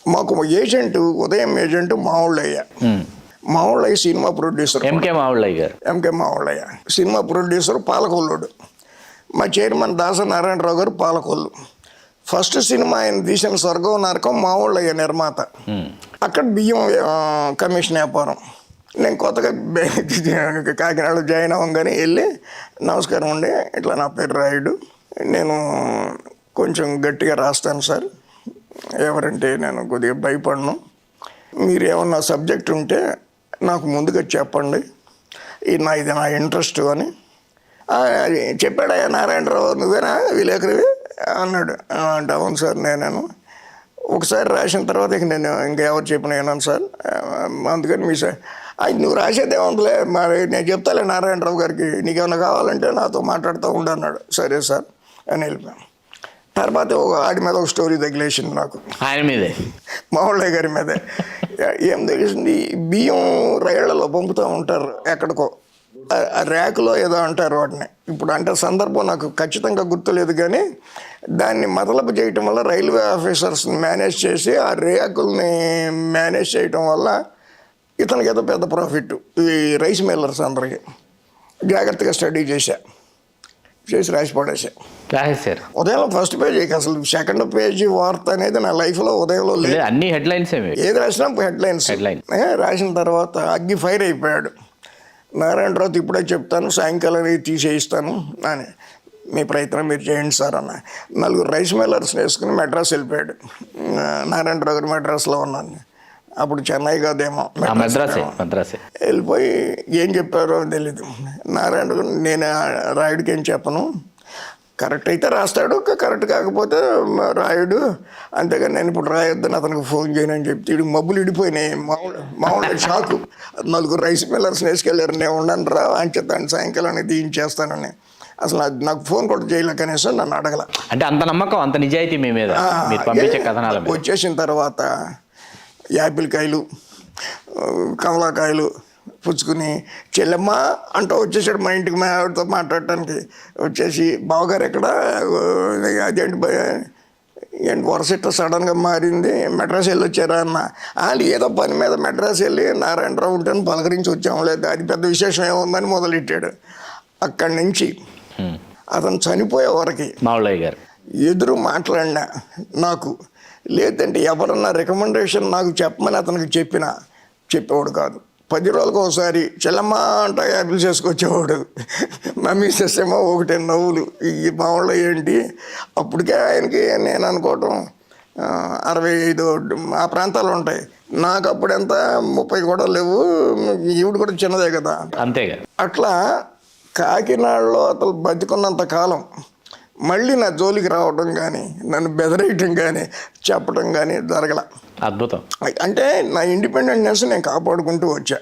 మాకు ఏజెంట్ ఉదయం agent Mavullayya. Mavullayya cinema producer. MK Mavullayya garu. MK Mavullayya cinema producer పాలకొల్లుడు. మా చైర్మన్ దాస నారాయణరావు గారు పాలకొల్లు. ఫస్ట్ సినిమా ఆయన తీసిన స్వర్గం నరకం మావుళ్ళయ్య నిర్మాత. అక్కడ బియ్యం కమిషన్ వ్యాపారం. నేను కొత్తగా కాకినాడలో జాయిన్ అవ్వగానే వెళ్ళి నమస్కారం అండి, ఇట్లా నా పేరు రాయుడు, నేను కొంచెం గట్టిగా రాస్తాను సార్, ఎవరంటే నేను కొద్దిగా భయపడను, మీరు ఏమన్నా సబ్జెక్ట్ ఉంటే నాకు ముందుగా చెప్పండి, ఇది నా ఇంట్రెస్ట్ అని చెప్పాడయ్యా. నారాయణరావు నువ్వేనా విలేకరివి అన్నాడు. అంటే అవును సార్ నేనేను. ఒకసారి రాసిన తర్వాత ఇక నేను ఇంకెవరు చెప్పిన విన్నాను సార్, అందుకని మీ సార్ అది నువ్వు రాసేదేముందిలే, మరి నేను చెప్తాలే నారాయణరావు గారికి, నీకేమైనా కావాలంటే నాతో మాట్లాడుతూ ఉండు అన్నాడు. సరే సార్ అని వెళ్ళిపోయాను. తర్వాత ఆడి మీద ఒక స్టోరీ తగిలేసింది నాకు, ఆయన మీదే, మావుళ్ళయ్య గారి మీదే. ఏం తెలిసింది, బియ్యం రైళ్లలో పంపుతూ ఉంటారు ఎక్కడికో, ర్యాకులో ఏదో అంటారు వాటిని. ఇప్పుడు అంటే సందర్భం నాకు ఖచ్చితంగా గుర్తులేదు, కానీ దాన్ని మతలబు చేయటం వల్ల రైల్వే ఆఫీసర్స్ని మేనేజ్ చేసి ఆ ర్యాకుల్ని మేనేజ్ చేయటం వల్ల ఇతనికి ఏదో పెద్ద ప్రాఫిట్. ఈ రైస్ మిల్లర్స్ అందరికీ జాగ్రత్తగా స్టడీ చేసి రాసి పడేసా. ఉదయం ఫస్ట్ పేజీకి అసలు సెకండ్ పేజీ వార్త అనేది నా లైఫ్లో ఉదయంలో లేదు. అన్ని హెడ్లైన్స్ ఏది రాసినా హెడ్లైన్స్. రాసిన తర్వాత అగ్గి ఫైర్ అయిపోయాడు. నారాయణరావు ఇప్పుడే చెప్తాను, సాయంకాలం తీసేయిస్తాను అని, మీ ప్రయత్నం మీరు చేయండి సార్ అన్న. 4 రైస్ మిల్లర్స్ వేసుకుని మెడ్రాస్ వెళ్ళిపోయాడు. నారాయణరావు గారు మెడ్రాస్లో ఉన్నాను అప్పుడు, చెన్నై కాదేమో, మద్రాసే. వెళ్ళిపోయి ఏం చెప్పారో తెలీదు. నారాయణ నేను రాయుడికి ఏం చెప్పను, కరెక్ట్ అయితే రాస్తాడు, కరెక్ట్ కాకపోతే రాయుడు, అంతేగాని నేను ఇప్పుడు రాయొద్దని అతనికి ఫోన్ చేయను అని చెప్తే ఇడు మబ్బులు ఇడిపోయినాయి. మామూలు షాకు. 4 రైస్ మిల్లర్స్ వేసుకెళ్ళారు, నేను ఉండను రా అని చెప్తాను, సాయంకాలం తీయించేస్తానని. అసలు నాకు ఫోన్ కూడా చేయలే, కనీసం నన్ను అడగల. అంటే అంత నమ్మకం, అంత నిజాయితీ మీ మీద పంపించే కథనాల మీద. వచ్చేసిన తర్వాత యాపిల్ కాయలు, కమలాకాయలు పుచ్చుకుని చెల్లెమ్మ అంటూ వచ్చేసాడు మా ఇంటికి, మా ఆవిడతో మాట్లాడటానికి. వచ్చేసి బావగారు ఎక్కడ, అదేంటి వరుస ఇట్లా సడన్గా మారింది, మెడ్రాస్ వెళ్ళి వచ్చారా అన్న. వాళ్ళు ఏదో పని మీద మెడ్రాస్ వెళ్ళి నారాయణరావు ఉంటాను పలకరించి వచ్చాము, లేదు అది పెద్ద విశేషం ఏముందని మొదలెట్టాడు. అక్కడి నుంచి అతను చనిపోయే వరకు మావుళ్ళయ్య గారు ఎదురు మాట్లాడినా నాకు, లేదంటే ఎవరన్నా రికమెండేషన్ నాకు చెప్పమని అతనికి చెప్పేవాడు కాదు. 10 రోజులకు ఒకసారి చెల్లమ్మ అంట యాపిల్స్ చేసుకొచ్చేవాడు. మా మిస్సెస్ ఏమో ఒకటే నవ్వులు, ఈ మావుళ్ళు ఏంటి. అప్పటికే ఆయనకి నేను అనుకోవటం 65 ఆ ప్రాంతాలు ఉంటాయి, నాకు అప్పుడు ఎంత 30 కూడా లేవు, ఈవిడ కూడా చిన్నదే కదా. అంతేగా. అట్లా కాకినాడలో అతను బతికున్నంత కాలం మళ్ళీ నా జోలికి రావడం కానీ, నన్ను బెదరేయటం కానీ, చెప్పడం కానీ జరగల. అద్భుతం. అంటే నా ఇండిపెండెంట్నెస్ నేను కాపాడుకుంటూ వచ్చా.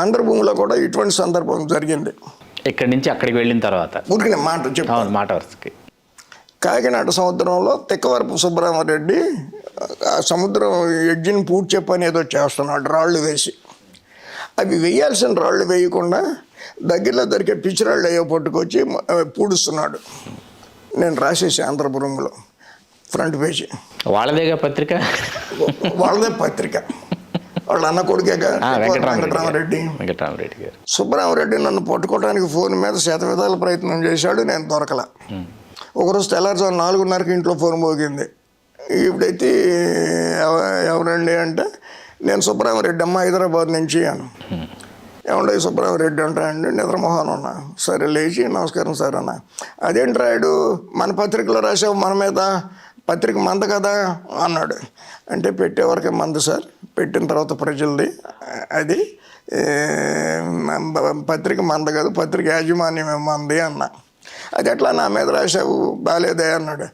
ఆంధ్రభూమిలో కూడా ఇటువంటి సందర్భం జరిగింది. ఇక్కడి నుంచి అక్కడికి వెళ్ళిన తర్వాత ఊరికి మాట చెప్పాను. మాట వరుసకి కాకినాడ సముద్రంలో తిక్కవరపు సుబ్బరామరెడ్డి ఆ సముద్రం ఎడ్జిని పూడ్చి చెప్పని ఏదో చేస్తున్నాడు, రాళ్ళు వేసి. అవి వేయాల్సిన రాళ్ళు వేయకుండా దగ్గరలో దొరికే పిచ్చిరాళ్ళు అయ్యో పట్టుకొచ్చి పూడుస్తున్నాడు. నేను రాసేసి ఆంధ్రపురంలో ఫ్రంట్ పేజీ. వాళ్ళదేగా పత్రిక, వాళ్ళదే పత్రిక, వాళ్ళ అన్న కొడుకేగా వెంకటరామరెడ్డి. సుబ్బరామరెడ్డి నన్ను పట్టుకోవడానికి ఫోన్ మీద శతవిధాల ప్రయత్నం చేశాడు, నేను దొరకల. ఒకరోజు తెల్లారుజాము 4:30కి ఇంట్లో ఫోన్ మోగింది. ఇప్పుడైతే ఎవరండి అంటే, నేను సుబ్బరామరెడ్డి అమ్మ హైదరాబాద్ నుంచి అను. ఏమంటే సుబ్బరామరెడ్డి అంటాయండి, నిద్రమోహన్ అన్న. సరే లేచి నమస్కారం సార్ అన్న. అదేంటి రాయుడు మన పత్రికలో రాసావు, మన మీద పత్రిక మంద కదా అన్నాడు. అంటే పెట్టేవరకే మంది సార్, పెట్టిన తర్వాత ప్రజలది, అది పత్రిక మంద కాదు, పత్రిక యాజమాన్యమే మంది అన్న. అది ఎట్లా నా మీద రాసావు, బాగాలేదే అన్నాడు.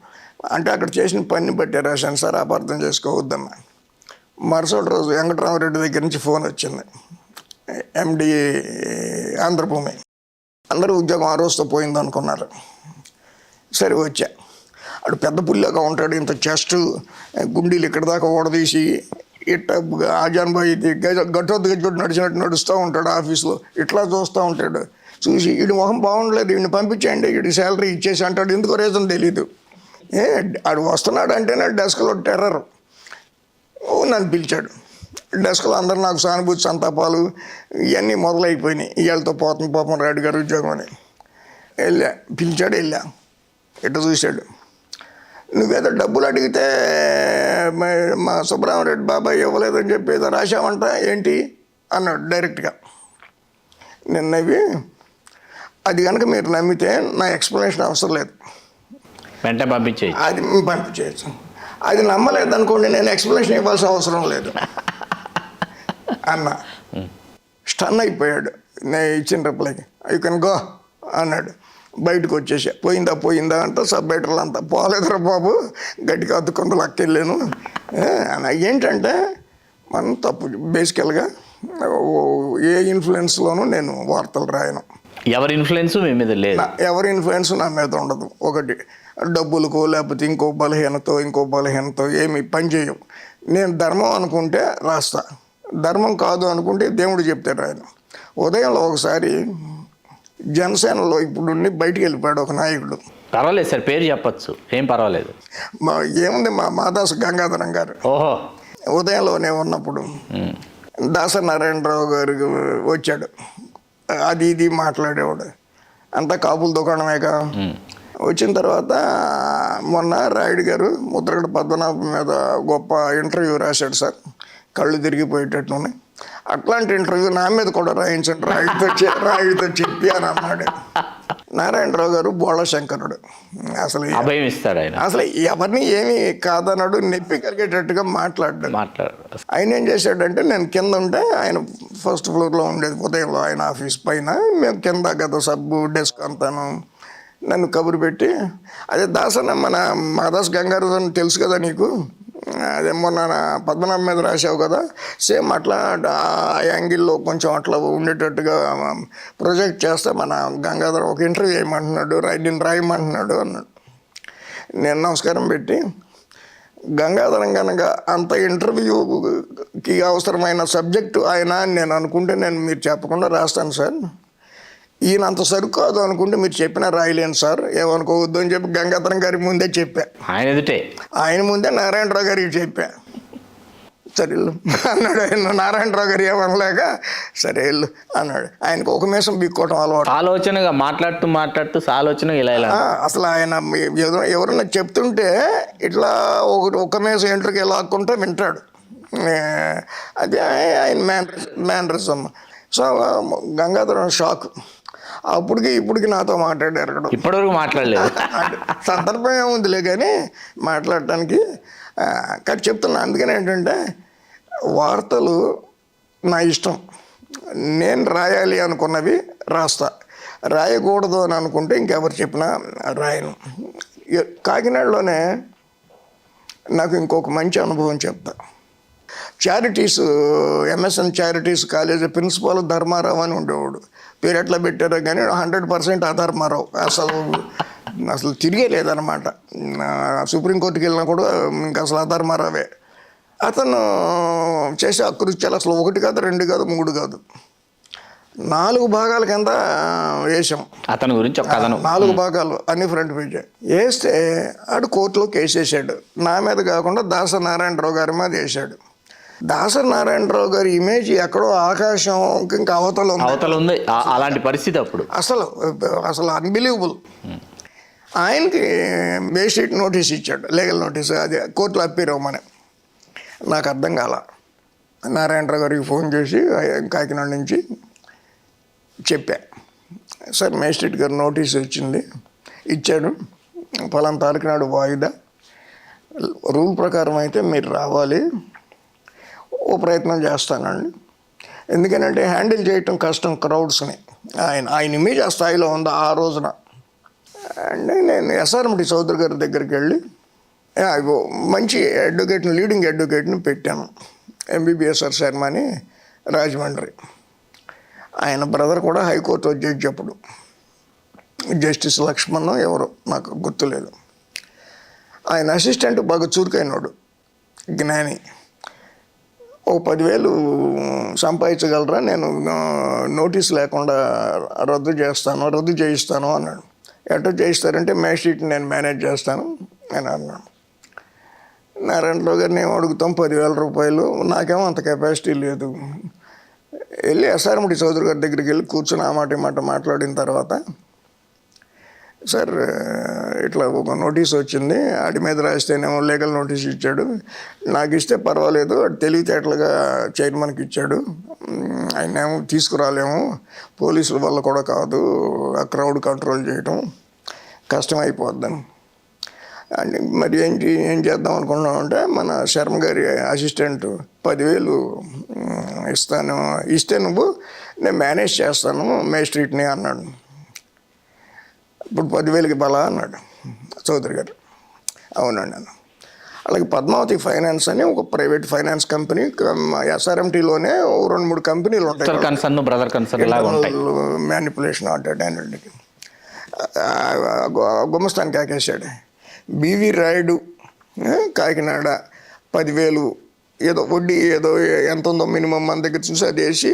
అంటే అక్కడ చేసిన పని బట్టే రాశాను సార్, అపార్థం చేసుకోవద్దన్న. మరుసటి రోజు వెంకటరామరెడ్డి దగ్గర నుంచి ఫోన్ వచ్చింది, ఎండి ఆంధ్రభూమి. అందరూ ఉద్యోగం ఆ రోజుతో పోయింది అనుకున్నారు. సరే వచ్చా. అటు పెద్ద పుల్లాగా ఉంటాడు, ఇంత చెస్ట్, గుండీలు ఇక్కడ దాకా ఓడదీసి ఇట్ట ఆజాన్బాయి గట్టొద్దు గట్టి నడిచినట్టు నడుస్తూ ఉంటాడు ఆఫీస్లో. ఇట్లా చూస్తూ ఉంటాడు. చూసి వీడి మొహం బాగుండలేదు, వీడిని పంపించేయండి, వీడి శాలరీ ఇచ్చేసి అంటాడు. ఎందుకో రీజన్ తెలీదు. ఆడు వస్తున్నాడు అంటేనే డెస్క్లో టెర్రర్. నన్ను పిలిచాడు. డెస్క్లో అందరూ నాకు సానుభూతి సంతాపాలు ఇవన్నీ మొదలైపోయినాయి. ఇవాళతో పోతుంది పాపం రెడ్డి గారు ఉద్యోగం అని. పిలిచాడు, వెళ్ళా. ఎటు చూశాడు, నువ్వేదో డబ్బులు అడిగితే మా సుబ్రహ్మరెడ్డి బాబాయ్ ఇవ్వలేదని చెప్పి ఏదో రాశావంట ఏంటి అన్నాడు డైరెక్ట్గా. నేను నవ్వి, అది కనుక మీరు నమ్మితే నా ఎక్స్ప్లెనేషన్ అవసరం లేదు, వెంటనే పంపించేయి. అది పంపించేయచ్చు. అది నమ్మలేదు అనుకోండి, నేను ఎక్స్ప్లెనేషన్ ఇవ్వాల్సిన అవసరం లేదు అన్న. స్టన్ అయిపోయాడు నేను ఇచ్చిన రిప్లైకి. యూ కెన్ గో అన్నాడు. బయటకు వచ్చేసా. పోయిందా అంటే సబ్బైటర్లు అంతా పోలేదురా బాబు, గట్టిగా అద్దుకుంటూ లక్కెళ్ళాను. ఏంటంటే మనం తప్పు బేసికల్గా ఏ ఇన్ఫ్లుయెన్స్లోనూ నేను వార్తలు రాయను. ఎవరి ఇన్ఫ్లుయెన్స్ మీ మీద లేదు, ఎవరి ఇన్ఫ్లుయెన్స్ నా మీద ఉండదు. ఒకటి డబ్బులకో లేకపోతే ఇంకో బలహీనతో ఏమి పని చేయం. నేను ధర్మం అనుకుంటే రాస్తా, ధర్మం కాదు అనుకుంటే దేవుడు చెప్తే రాయను. ఉదయంలో ఒకసారి జనసేనలో ఇప్పుడు బయటికి వెళ్ళిపోయాడు ఒక నాయకుడు. పర్వాలేదు సార్, పేరు చెప్పచ్చు, ఏం పర్వాలేదు. ఏముంది, మా మాదాసు గంగాధరం గారు. ఓహో. ఉదయంలోనే ఉన్నప్పుడు దాసనారాయణరావు గారికి వచ్చాడు. అది ఇది మాట్లాడేవాడు. అంతా కాపుల దుకాణమేగా. వచ్చిన తర్వాత మొన్న రాయుడు గారు ముద్రగడ పద్మనాభం మీద గొప్ప ఇంటర్వ్యూ రాశాడు సార్, కళ్ళు తిరిగిపోయేటట్టున్నాయి. అట్లాంటి ఇంటర్వ్యూ నా మీద కూడా రాయించండి రాయుడితో చెప్పి అని అన్నాడు. నారాయణరావు గారు బోళశంకరుడు. అసలు అభయం ఇస్తాడు ఆయన. అసలు ఎవరిని ఏమీ కాదన్నాడు, నెప్పి కలిగేటట్టుగా మాట్లాడాడు. ఆయన ఏం చేశాడంటే, నేను కింద ఉంటే ఆయన ఫస్ట్ ఫ్లోర్లో ఉండేది ఉదయంలో ఆయన ఆఫీస్ పైన, మేము కింద గత సబ్బు డెస్క్ అంతాను. నన్ను కబురు పెట్టి, అదే దాసన్న మన మాదాస్ గంగారు తెలుసు కదా నీకు, అదే మొన్న పద్మనాభం మీద రాసావు కదా, సేమ్ అట్లా ఆ యాంగిల్లో కొంచెం అట్లా ఉండేటట్టుగా ప్రొజెక్ట్ చేస్తే మన గంగాధర్ ఒక ఇంటర్వ్యూ చేయమంటున్నాడు, నేను రాయమంటున్నాడు అన్నాడు. నేను నమస్కారం పెట్టి, గంగాధరం కనుక అంత ఇంటర్వ్యూకి అవసరమైన సబ్జెక్టు ఆయన నేను అనుకుంటే మీరు చెప్పకుండా రాస్తాను సార్, ఈయన అంత సరుకు కాదు అనుకుంటే మీరు చెప్పినా రాయలేను సార్, ఏమనుకోవద్దు అని చెప్పి గంగాధరం గారి ముందే చెప్పా. ఆయన ముందే నారాయణరావు గారికి చెప్పా. సరే అన్నాడు. ఆయన నారాయణరావు గారు ఏమనలేక సరే వెళ్ళు అన్నాడు. ఆయనకు ఒక మీసం బిక్కోవటం అలవాటు. ఆలోచనగా మాట్లాడుతూ ఆలోచన ఇలా అసలు ఆయన ఎవరన్నా చెప్తుంటే ఇట్లా ఒక మీసం ఎంట్రుకి లాక్కుంటే వింటాడు. అది ఆయన మేనరిజం. So Gangadharam shock. ఇప్పటికి నాతో మాట్లాడారు. ఇప్పటివరకు మాట్లాడలేదు. సందర్భం ఏముందిలే కానీ మాట్లాడటానికి. కానీ చెప్తున్నా, అందుకని ఏంటంటే వార్తలు నా ఇష్టం. నేను రాయాలి అనుకున్నవి రాస్తా, రాయకూడదు అని అనుకుంటే ఇంకెవరు చెప్పినా రాయను. కాకినాడలోనే నాకు ఇంకొక మంచి అనుభవం చెప్తా. Charities, MSN charities college principal Dharmarao అని ఉండేవాడు. పేరు ఎట్లా పెట్టారో కానీ 100% అధర్మారావు. అసలు తిరిగే లేదనమాట. సుప్రీంకోర్టుకి వెళ్ళినా కూడా ఇంకా అసలు అధర్మారావే. అతను చేసే అకృత్యాలు అసలు 1 కాదు 2 కాదు 3 కాదు 4 భాగాల కింద వేసాం. అతని గురించి 4 భాగాలు అన్ని ఫ్రంట్ పేజ్ వేస్తే ఆడు కోర్టులో కేసు వేసాడు. నా మీద కాకుండా దాసనారాయణరావు గారి మీద వేసాడు. దాసనారాయణరావు గారి ఇమేజ్ ఎక్కడో ఆకాశం ఇంకా అవతల ఉంది. అలాంటి పరిస్థితి అప్పుడు అసలు అన్బిలీవబుల్. ఆయనకి మేజిస్ట్రేట్ నోటీస్ ఇచ్చాడు, లీగల్ నోటీస్, అది కోర్టులో అప్పీర్ అవ్వమని. నాకు అర్థం కాల. నారాయణరావు గారికి ఫోన్ చేసి కాకినాడ నుంచి చెప్పా, సార్ మేజిస్ట్రేట్ గారు నోటీస్ ఇచ్చాడు, ఫలానా తారీఖు నాడు వాయిదా, రూల్ ప్రకారం అయితే మీరు రావాలి, ఓ ప్రయత్నం చేస్తానండి. ఎందుకనంటే హ్యాండిల్ చేయటం కష్టం క్రౌడ్స్ని. ఆయన ఇమేజ్ ఆ స్థాయిలో ఉంది ఆ రోజున. అంటే నేను ఎస్ఆర్ఎంటి చౌదరి గారి దగ్గరికి వెళ్ళి మంచి అడ్వకేట్ని, లీడింగ్ అడ్వకేట్ని పెట్టాను, ఎంబీబీఎస్ఆర్ శర్మ అని, రాజమండ్రి. ఆయన బ్రదర్ కూడా హైకోర్టు జడ్జి అప్పుడు, జస్టిస్ లక్ష్మణ్ ఎవరో నాకు గుర్తులేదు. ఆయన అసిస్టెంట్ బాగా చురుకైనోడు, జ్ఞాని. ఓ 10,000 సంపాదించగలరా, నేను నోటీస్ లేకుండా రద్దు చేయిస్తాను అన్నాడు. ఎట్లా చేయిస్తారంటే మేజిస్ట్రేట్ని నేను మేనేజ్ చేస్తాను అని అన్నాను. నారాయణరావు గారిని ఏమో అడుగుతాం 10,000 రూపాయలు, నాకేమో అంత కెపాసిటీ లేదు. వెళ్ళి ఎస్ఆర్ఎండి చౌదరి గారి దగ్గరికి వెళ్ళి కూర్చొని ఆ మాట ఈ మాట మాట్లాడిన తర్వాత, సార్ ఇట్లా ఒక నోటీస్ వచ్చింది, ఆడి మీద రాస్తేనేమో లీగల్ నోటీస్ ఇచ్చాడు, నాకు ఇస్తే పర్వాలేదు, అది తెలివితేటలుగా చైర్మన్కి ఇచ్చాడు, ఆయన ఏమో తీసుకురాలేము, పోలీసుల వల్ల కూడా కాదు ఆ క్రౌడ్ కంట్రోల్ చేయటం, కష్టమైపోద్దని. అండ్ మరి ఏం చేద్దాం అనుకున్నామంటే మన శర్మ గారి అసిస్టెంట్ 10,000 ఇస్తే నువ్వు నేను మేనేజ్ చేస్తాను మేస్ట్రీట్ని అన్నాడు. ఇప్పుడు 10,000కి బలా అన్నాడు చౌదరి గారు. అవునండి అన్న. అలాగే పద్మావతి ఫైనాన్స్ అని ఒక ప్రైవేట్ ఫైనాన్స్ కంపెనీ ఎస్ఆర్ఎంటీలోనే 2-3 కంపెనీలు ఉంటాయి, కన్సర్న్ బ్రదర్ కన్సర్న్ లాగా ఉంటాయి, మ్యానిపులేషన్ అటెండెంట్కి. గుమస్తానికి కాకేశాడు. బివి రాయుడు కాకినాడ 10,000 ఏదో వడ్డీ ఏదో ఎంత ఉందో మినిమం మన దగ్గర చూసి అది వేసి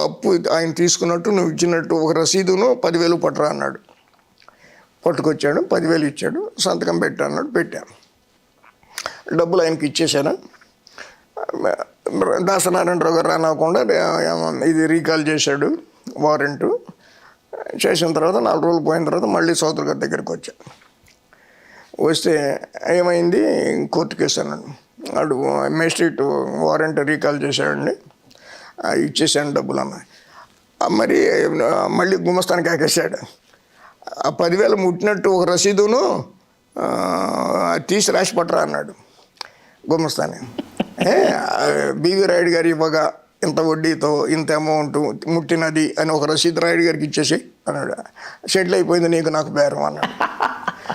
అప్పు ఆయన తీసుకున్నట్టు నువ్వు ఇచ్చినట్టు ఒక రసీదును 10,000 పట్టరా అన్నాడు. పట్టుకొచ్చాడు, 10,000 ఇచ్చాడు, సంతకం పెట్టా అన్నాడు, పెట్టాను. డబ్బులు ఆయనకి ఇచ్చేసాను. దాసనారాయణరావు గారు రానకుండా ఇది రీకాల్ చేశాడు వారెంటు. చేసిన తర్వాత 4 రోజులు పోయిన తర్వాత మళ్ళీ చౌదరి గారి దగ్గరికి వచ్చాను. వస్తే ఏమైంది, కోర్టు కేసు అన్నాడు. వాడు మేజిస్ట్రేట్ వారెంట్ రీకాల్ చేశాడండి, ఇచ్చేసాను డబ్బులు అన్న. మరి మళ్ళీ గుమస్తానికి ఆకేశాడు. ఆ 10,000 ముట్టినట్టు ఒక రసీదును తీసి రాసి పట్టరా అన్నాడు గుమస్తాని. బివి రాయుడు గారు ఇవ్వగా ఇంత వడ్డీతో ఇంత అమౌంట్ ముట్టినది అని ఒక రసీదు రాయుడు గారికి ఇచ్చేసి అన్నాడు. సెటిల్ అయిపోయింది నీకు నాకు బేరం అన్నాడు.